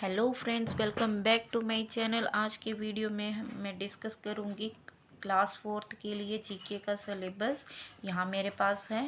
Hello friends, welcome back to my channel. आज के video में मैं डिस्कस करूंगी क्लास फोर्थ के लिए जीके का सिलेबस। यहाँ मेरे पास है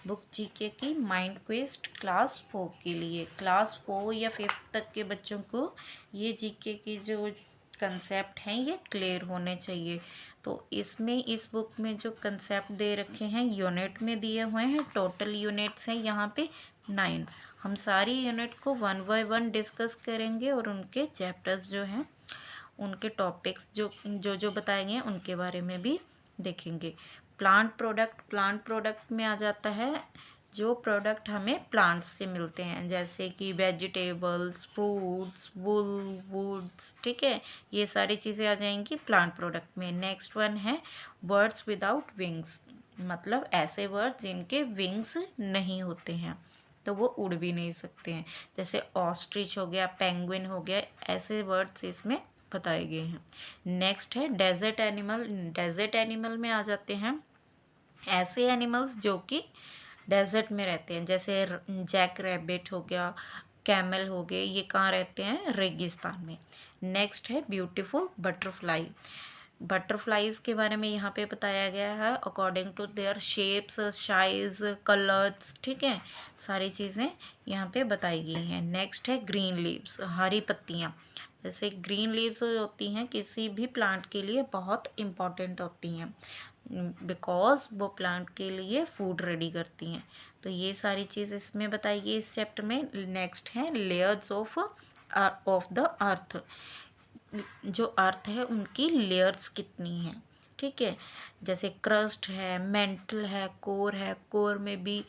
बुक जीके की माइंड क्वेस्ट क्लास 4 के लिए। क्लास 4 या 5th तक के बच्चों को ये जीके की जो कंसेप्ट हैं ये क्लियर होने चाहिए। तो इसमें इस बुक में जो कंसेप्ट दे रखे हैं यूनिट में दिए हुए हैं। टोटल यूनिट्स हैं यहाँ पे 9। हम सारी यूनिट को 1 बाय 1 डिस्कस करेंगे और उनके चैप्टर्स जो हैं उनके टॉपिक्स जो बताए गए हैं उनके बारे में भी देखेंगे। प्लांट प्रोडक्ट में आ जाता है जो प्रोडक्ट हमें प्लांट्स से मिलते हैं, जैसे कि वेजिटेबल्स, फ्रूट्स, वुड्स। ठीक है, ये सारी चीज़ें आ जाएंगी प्लांट प्रोडक्ट में। नेक्स्ट वन है बर्ड्स विदाउट विंग्स, मतलब ऐसे बर्ड जिनके विंग्स नहीं होते हैं, तो वो उड़ भी नहीं सकते हैं, जैसे ऑस्ट्रिच हो गया, पेंगुइन हो गया, ऐसे बर्ड्स इसमें बताए गए हैं। नेक्स्ट है डेजर्ट एनिमल। डेजर्ट एनिमल में आ जाते हैं ऐसे एनिमल्स जो कि डेजर्ट में रहते हैं, जैसे जैक रैबिट हो गया, कैमल हो गए, ये कहाँ रहते हैं? रेगिस्तान में। नेक्स्ट है ब्यूटीफुल बटरफ्लाई। बटरफ्लाइज के बारे में यहाँ पे बताया गया है according to their shapes, size, colours. ठीक है, सारी चीज़ें यहाँ पे बताई गई हैं। नेक्स्ट है ग्रीन लीव्स, हरी पत्तियाँ। जैसे ग्रीन लीव्स होती हैं किसी भी प्लांट के लिए बहुत इम्पॉर्टेंट होती हैं, बिकॉज वो प्लांट के लिए फूड रेडी करती हैं। तो ये सारी चीज़ इसमें बताई गई इस चैप्टर में। नेक्स्ट है लेयर्स ऑफ द अर्थ। जो अर्थ है उनकी लेयर्स कितनी हैं। ठीक है, जैसे क्रस्ट है, मेंटल है, कोर है। कोर में भी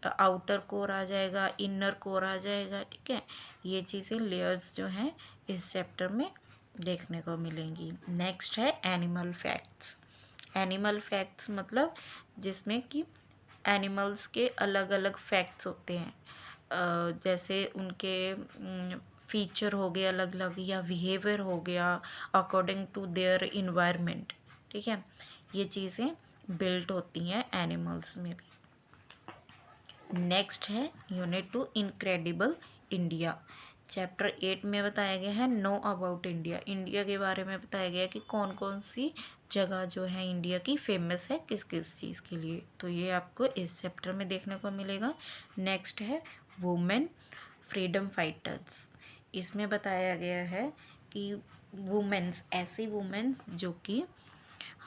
आउटर कोर आ जाएगा, इनर कोर आ जाएगा। ठीक है, ये चीज़ें लेयर्स जो हैं इस चैप्टर में देखने को मिलेंगी। नेक्स्ट है एनिमल फैक्ट्स। एनिमल फैक्ट्स मतलब जिसमें कि एनिमल्स के अलग अलग फैक्ट्स होते हैं, जैसे उनके फीचर हो गए अलग अलग, या बिहेवियर हो गया अकॉर्डिंग टू देयर इन्वायरमेंट। ठीक है, ये चीज़ें बिल्ट होती हैं एनिमल्स में भी। नेक्स्ट है यूनिट 2 इनक्रेडिबल इंडिया। चैप्टर 8 में बताया गया है नो अबाउट इंडिया। इंडिया के बारे में बताया गया है कि कौन कौन सी जगह जो है इंडिया की फेमस है किस किस चीज़ के लिए, तो ये आपको इस चैप्टर में देखने को मिलेगा। नेक्स्ट है वुमेन फ्रीडम फाइटर्स। इसमें बताया गया है कि वुमेन्स, ऐसी वुमेन्स जो कि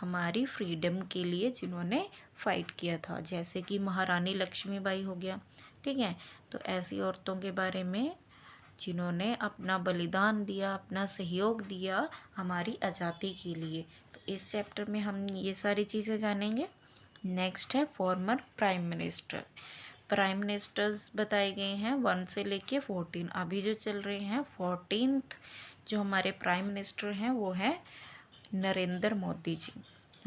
हमारी फ्रीडम के लिए जिन्होंने फ़ाइट किया था, जैसे कि महारानी लक्ष्मीबाई हो गया। ठीक है, तो ऐसी औरतों के बारे में जिन्होंने अपना बलिदान दिया, अपना सहयोग दिया हमारी आज़ादी के लिए, तो इस चैप्टर में हम ये सारी चीज़ें जानेंगे। नेक्स्ट है former prime minister. Prime ministers बताए गए हैं 1 से लेके 14। अभी जो चल रहे हैं 14th जो हमारे प्राइम मिनिस्टर हैं वो है नरेंद्र मोदी जी।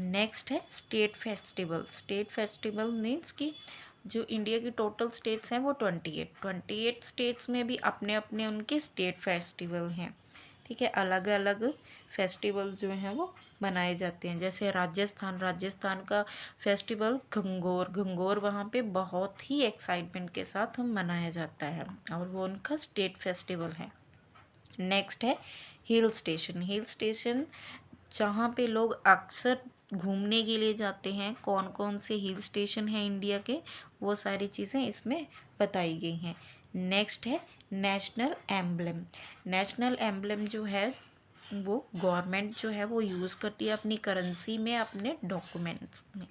नेक्स्ट है state festival. State festival means कि जो इंडिया की टोटल स्टेट्स हैं वो 28 स्टेट्स में भी अपने अपने उनके स्टेट फेस्टिवल हैं। ठीक है, अलग अलग फेस्टिवल जो हैं वो मनाए जाते हैं। जैसे राजस्थान का फेस्टिवल घंगोर वहाँ पे बहुत ही एक्साइटमेंट के साथ मनाया जाता है और वो उनका स्टेट फेस्टिवल है। नेक्स्ट है हिल स्टेशन। हिल स्टेशन जहाँ पे लोग अक्सर घूमने के लिए जाते हैं, कौन कौन से हिल स्टेशन हैं इंडिया के, वो सारी चीज़ें इसमें बताई गई हैं। नेक्स्ट है नेशनल एम्बलम। नेशनल एम्बलम जो है वो गवर्नमेंट जो है वो यूज़ करती है अपनी करेंसी में, अपने डॉक्यूमेंट्स में।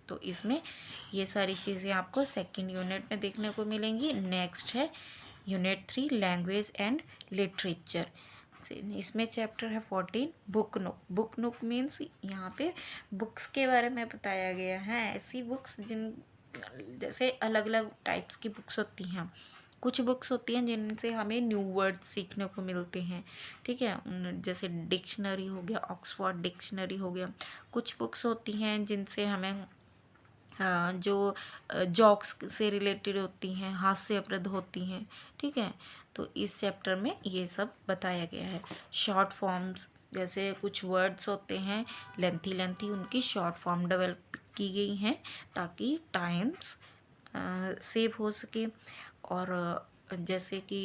तो इसमें ये सारी चीज़ें आपको सेकंड यूनिट में देखने को मिलेंगी। नेक्स्ट है यूनिट 3 लैंग्वेज एंड लिटरेचर। इसमें चैप्टर है 14 बुक नुक। बुक नुक मीन्स यहाँ पे बुक्स के बारे में बताया गया है। ऐसी बुक्स जिन, जैसे अलग अलग टाइप्स की बुक्स होती हैं। कुछ बुक्स होती हैं जिनसे हमें न्यू वर्ड्स सीखने को मिलते हैं। ठीक है, जैसे डिक्शनरी हो गया, ऑक्सफोर्ड डिक्शनरी हो गया। कुछ बुक्स होती हैं जिनसे हमें जो जॉक्स से रिलेटेड होती हैं, हास्यप्रद होती हैं। ठीक है, तो इस चैप्टर में ये सब बताया गया है। शॉर्ट फॉर्म्स, जैसे कुछ वर्ड्स होते हैं लेंथी, उनकी शॉर्ट फॉर्म डेवलप की गई हैं ताकि टाइम्स सेव हो सके। और जैसे कि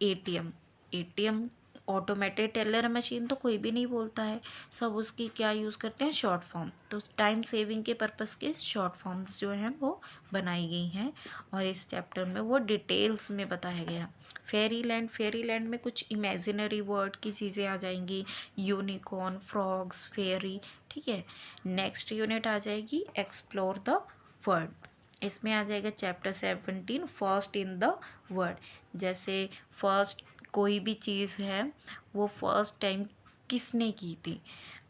ATM, ATM automated teller machine तो कोई भी नहीं बोलता है, सब उसकी क्या यूज़ करते हैं, शॉर्ट फॉर्म। तो टाइम सेविंग के पर्पज़ के शॉर्ट फॉर्म्स जो हैं वो बनाई गई हैं और इस चैप्टर में वो डिटेल्स में बताया गया। फेरी लैंड में कुछ इमेजिनरी वर्ड की चीज़ें आ जाएंगी, यूनिकॉर्न, फ्रॉग्स, फेरी, ठीक है। नेक्स्ट यूनिट आ जाएगी एक्सप्लोर द वर्ड। इसमें आ जाएगा chapter 17 first in the word. जैसे फर्स्ट कोई भी चीज़ है वो फर्स्ट टाइम किसने की थी।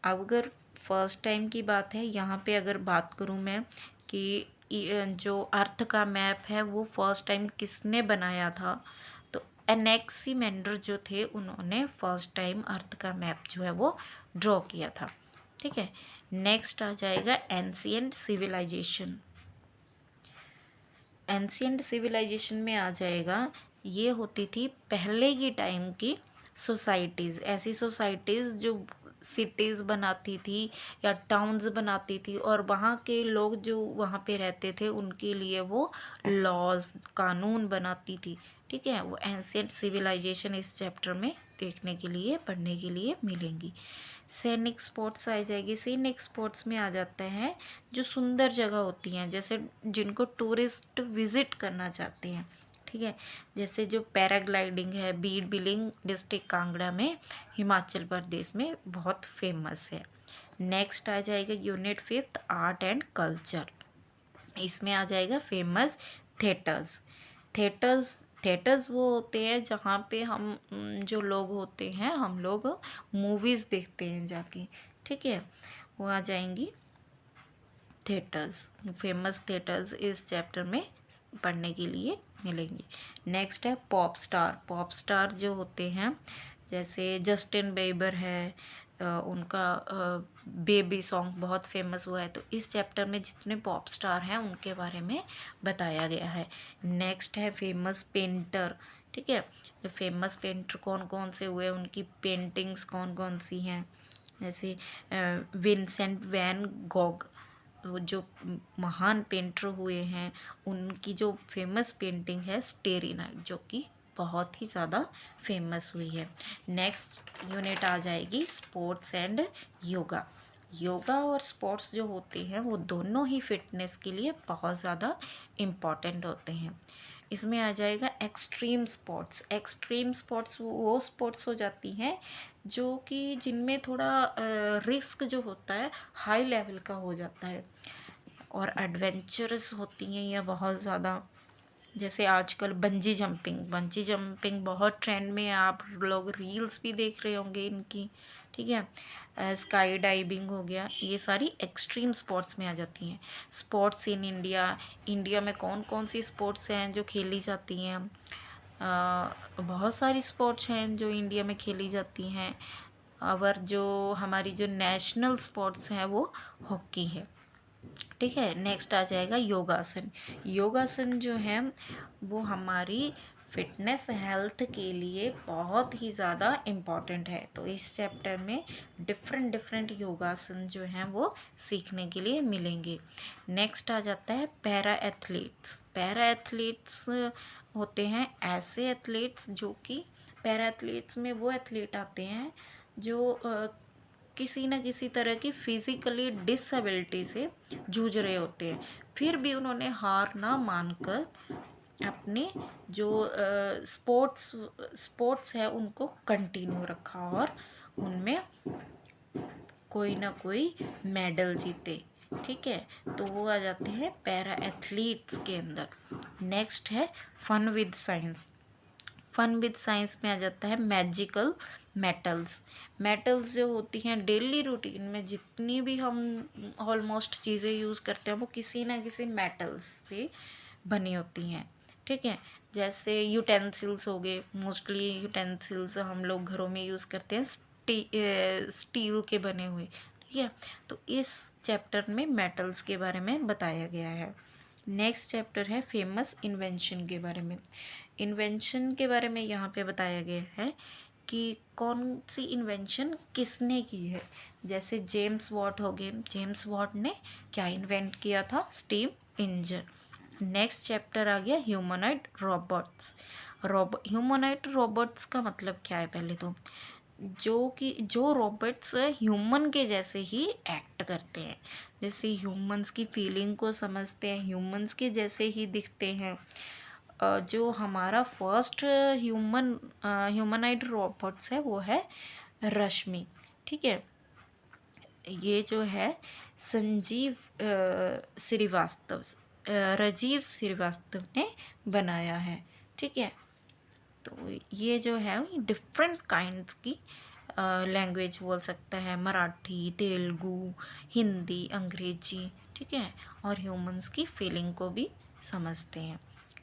अब अगर फर्स्ट टाइम की बात है, यहाँ पे अगर बात करूँ मैं कि जो अर्थ का मैप है वो फर्स्ट टाइम किसने बनाया था, तो एनेक्सीमेंडर जो थे उन्होंने फर्स्ट टाइम अर्थ का मैप जो है वो ड्रॉ किया था, ठीक है। नेक्स्ट आ जाएगा एंशिएंट सिविलाइजेशन। एंशिएंट सिविलाइजेशन में आ जाएगा, ये होती थी पहले की टाइम की सोसाइटीज़, ऐसी सोसाइटीज़ जो सिटीज़ बनाती थी या टाउन्स बनाती थी और वहाँ के लोग जो वहाँ पे रहते थे उनके लिए वो लॉज, कानून बनाती थी, ठीक है। वो एंशिएंट सिविलाइजेशन इस चैप्टर में देखने के लिए, पढ़ने के लिए मिलेंगी। सैनिक स्पॉट्स आ जाएगी। सैनिक स्पॉट्स में आ जाता है जो सुंदर जगह होती हैं, जैसे जिनको टूरिस्ट विजिट करना चाहते हैं, ठीक है। जैसे जो पैराग्लाइडिंग है, बीड बिलिंग डिस्ट्रिक्ट कांगड़ा में, हिमाचल प्रदेश में बहुत फेमस है। नेक्स्ट आ जाएगा यूनिट 5 आर्ट एंड कल्चर। इसमें आ जाएगा फेमस थिएटर्स। थिएटर्स वो होते हैं जहाँ पे हम जो लोग होते हैं, हम लोग मूवीज़ देखते हैं जाके, ठीक है। वो आ जाएंगी थिएटर्स, फेमस थिएटर्स इस चैप्टर में पढ़ने के लिए मिलेंगे। नेक्स्ट है पॉप स्टार। पॉप स्टार जो होते हैं, जैसे जस्टिन बीबर है, उनका बेबी सॉन्ग बहुत फेमस हुआ है, तो इस चैप्टर में जितने पॉप स्टार हैं उनके बारे में बताया गया है। नेक्स्ट है फेमस पेंटर, ठीक है। तो फेमस पेंटर कौन कौन से हुए, उनकी पेंटिंग्स कौन कौन सी हैं, जैसे विंसेंट वैन गॉग, वो जो महान पेंटर हुए हैं, उनकी जो फेमस पेंटिंग है स्टेरी नाइट, जो कि बहुत ही ज़्यादा फेमस हुई है। नेक्स्ट यूनिट आ जाएगी स्पोर्ट्स एंड योगा। योगा और स्पोर्ट्स जो होते हैं वो दोनों ही फिटनेस के लिए बहुत ज़्यादा इम्पॉर्टेंट होते हैं। इसमें आ जाएगा एक्सट्रीम स्पोर्ट्स। एक्सट्रीम स्पोर्ट्स वो स्पोर्ट्स हो जाती हैं जो कि जिनमें थोड़ा रिस्क जो होता है हाई लेवल का हो जाता है और एडवेंचरस होती हैं या बहुत ज़्यादा। जैसे आजकल बंजी जंपिंग बहुत ट्रेंड में है, आप लोग रील्स भी देख रहे होंगे इनकी, ठीक है। स्काई डाइविंग हो गया, ये सारी एक्सट्रीम स्पोर्ट्स में आ जाती हैं। Sports in India. इंडिया में कौन कौन सी स्पोर्ट्स हैं जो खेली जाती हैं, बहुत सारी स्पोर्ट्स हैं जो इंडिया में खेली जाती हैं, और जो हमारी जो नेशनल स्पोर्ट्स हैं वो हॉकी है, ठीक है। नेक्स्ट आ जाएगा योगासन। योगासन जो है वो हमारी फिटनेस हेल्थ के लिए बहुत ही ज़्यादा इम्पॉर्टेंट है, तो इस चैप्टर में डिफरेंट डिफरेंट योगासन जो हैं वो सीखने के लिए मिलेंगे। नेक्स्ट आ जाता है पैरा एथलीट्स। पैरा एथलीट्स होते हैं ऐसे एथलीट्स जो कि, पैरा एथलीट्स में वो एथलीट आते हैं जो किसी न किसी तरह की फिज़िकली डिसेबिलिटी से जूझ रहे होते हैं, फिर भी उन्होंने हार ना मानकर अपने जो स्पोर्ट्स है उनको कंटिन्यू रखा और उनमें कोई ना कोई मेडल जीते, ठीक है। तो वो आ जाते हैं पैरा एथलीट्स के अंदर। नेक्स्ट है fun with science. Fun with science में आ जाता है मैजिकल मेटल्स। मेटल्स जो होती हैं डेली रूटीन में जितनी भी हम ऑलमोस्ट चीज़ें यूज़ करते हैं वो किसी ना किसी मेटल्स से बनी होती हैं, ठीक है। जैसे यूटेंसिल्स हो गए, मोस्टली यूटेंसिल्स हम लोग घरों में यूज़ करते हैं स्टील के बने हुए, ठीक है। तो इस चैप्टर में मेटल्स के बारे में बताया गया है। नेक्स्ट चैप्टर है फेमस इन्वेंशन के बारे में। इन्वेंशन के बारे में यहाँ पे बताया गया है कि कौन सी इन्वेंशन किसने की है। जैसे जेम्स वॉट हो गए, जेम्स वॉट ने क्या इन्वेंट किया था, स्टीम इंजन। नेक्स्ट चैप्टर आ गया ह्यूमनॉइड रोबोट्स। ह्यूमनॉइड रोबोट्स का मतलब क्या है? पहले तो जो रोबोट्स ह्यूमन के जैसे ही एक्ट करते हैं, जैसे ह्यूमंस की फीलिंग को समझते हैं, ह्यूमंस के जैसे ही दिखते हैं। जो हमारा फर्स्ट ह्यूमनाइड रोबोट्स है वो है रश्मि। ठीक है, ये जो है संजीव श्रीवास्तव राजीव श्रीवास्तव ने बनाया है। ठीक है, तो ये जो है डिफरेंट काइंड्स की लैंग्वेज बोल सकता है, मराठी, तेलुगु, हिंदी, अंग्रेजी। ठीक है, और ह्यूमंस की फीलिंग को भी समझते हैं।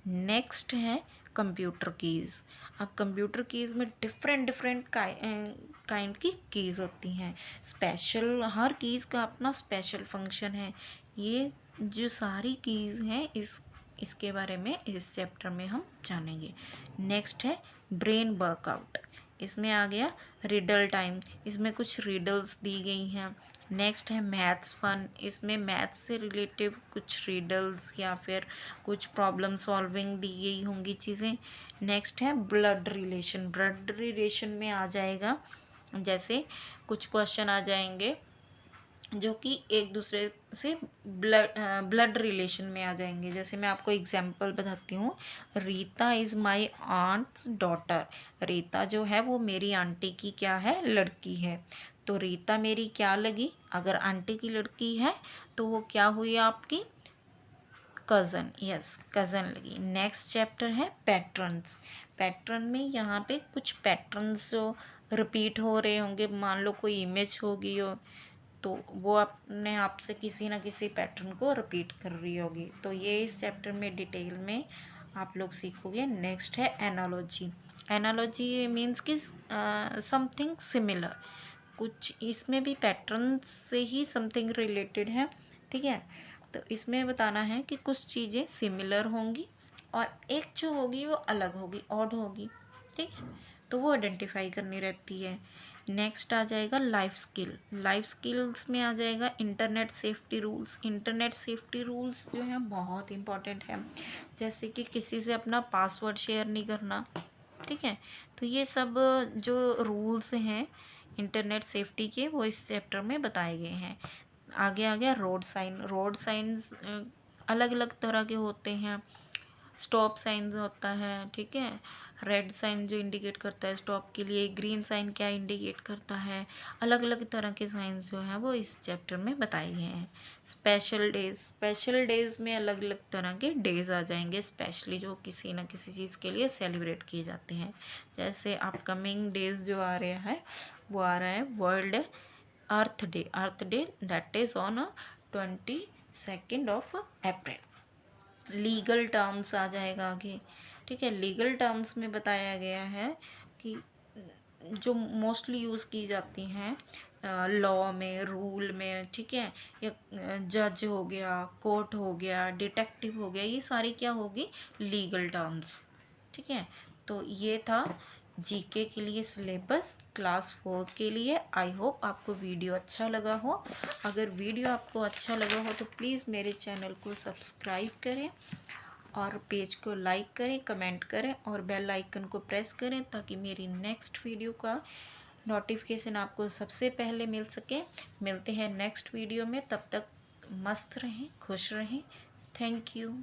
नेक्स्ट है कंप्यूटर कीज़। अब कंप्यूटर कीज़ में डिफरेंट डिफरेंट काइंड की कीज़ होती हैं। स्पेशल, हर कीज़ का अपना स्पेशल फंक्शन है। ये जो सारी कीज़ हैं इसके बारे में इस चैप्टर में हम जानेंगे। नेक्स्ट है ब्रेन वर्कआउट। इसमें आ गया रिडल टाइम, इसमें कुछ रिडल्स दी गई हैं। नेक्स्ट है मैथ्स फन, इसमें मैथ्स से रिलेटिव कुछ रिडल्स या फिर कुछ प्रॉब्लम सॉल्विंग दी गई होंगी चीज़ें। नेक्स्ट है ब्लड रिलेशन। ब्लड रिलेशन में आ जाएगा, जैसे कुछ क्वेश्चन आ जाएंगे जो कि एक दूसरे से ब्लड रिलेशन में आ जाएंगे। जैसे मैं आपको एग्जांपल बताती हूँ, Rita is my aunt's daughter. Rita जो है वो मेरी आंटी की क्या है? लड़की है। तो रीता मेरी क्या लगी? अगर आंटी की लड़की है तो वो क्या हुई आपकी? कज़न। यस, कज़न लगी। नेक्स्ट चैप्टर है पैटर्न्स। पैटर्न में यहाँ पे कुछ पैटर्न्स जो रिपीट हो रहे होंगे, मान लो कोई इमेज होगी हो तो वो अपने आप से किसी ना किसी पैटर्न को रिपीट कर रही होगी। तो ये इस चैप्टर में डिटेल में आप लोग सीखोगे। नेक्स्ट है एनालॉजी। एनालॉजी मीन्स कि समथिंग सिमिलर, कुछ इसमें भी पैटर्न से ही समथिंग रिलेटेड है। ठीक है, तो इसमें बताना है कि कुछ चीज़ें सिमिलर होंगी और एक जो होगी वो अलग होगी, ऑड होगी। ठीक है, तो वो आइडेंटिफाई करनी रहती है। नेक्स्ट आ जाएगा लाइफ स्किल। लाइफ स्किल्स में आ जाएगा internet safety rules. Internet safety rules जो हैं बहुत इंपॉर्टेंट है, जैसे कि किसी से अपना पासवर्ड शेयर नहीं करना। ठीक है, तो ये सब जो रूल्स हैं इंटरनेट सेफ्टी के वो इस चैप्टर में बताए गए हैं। आगे आ गया रोड साइन। रोड साइंस अलग अलग तरह के होते हैं। स्टॉप साइन होता है, ठीक है, रेड साइन जो इंडिकेट करता है स्टॉप के लिए, ग्रीन साइन क्या इंडिकेट करता है। अलग अलग तरह के साइन जो हैं वो इस चैप्टर में बताए गए हैं। Special days. स्पेशल डेज में अलग अलग तरह के डेज आ जाएंगे, स्पेशली जो किसी न किसी चीज़ के लिए सेलिब्रेट किए जाते हैं। जैसे अपकमिंग डेज जो आ रहे हैं वो आ रहा है world earth day. Earth day that is on 22 legal terms आ जाएगा आगे। ठीक है, लीगल टर्म्स में बताया गया है कि जो मोस्टली यूज़ की जाती हैं लॉ में, रूल में। ठीक है, या जज हो गया, कोर्ट हो गया, डिटेक्टिव हो गया, ये सारी क्या होगी? Legal terms. ठीक है, तो ये था जीके के लिए सिलेबस क्लास 4 के लिए। आई होप आपको वीडियो अच्छा लगा हो। अगर वीडियो आपको अच्छा लगा हो तो प्लीज़ मेरे चैनल को सब्सक्राइब करें और पेज को लाइक करें, कमेंट करें और बेल आइकन को प्रेस करें ताकि मेरी नेक्स्ट वीडियो का नोटिफिकेशन आपको सबसे पहले मिल सके। मिलते हैं नेक्स्ट वीडियो में, तब तक मस्त रहें, खुश रहें। Thank you.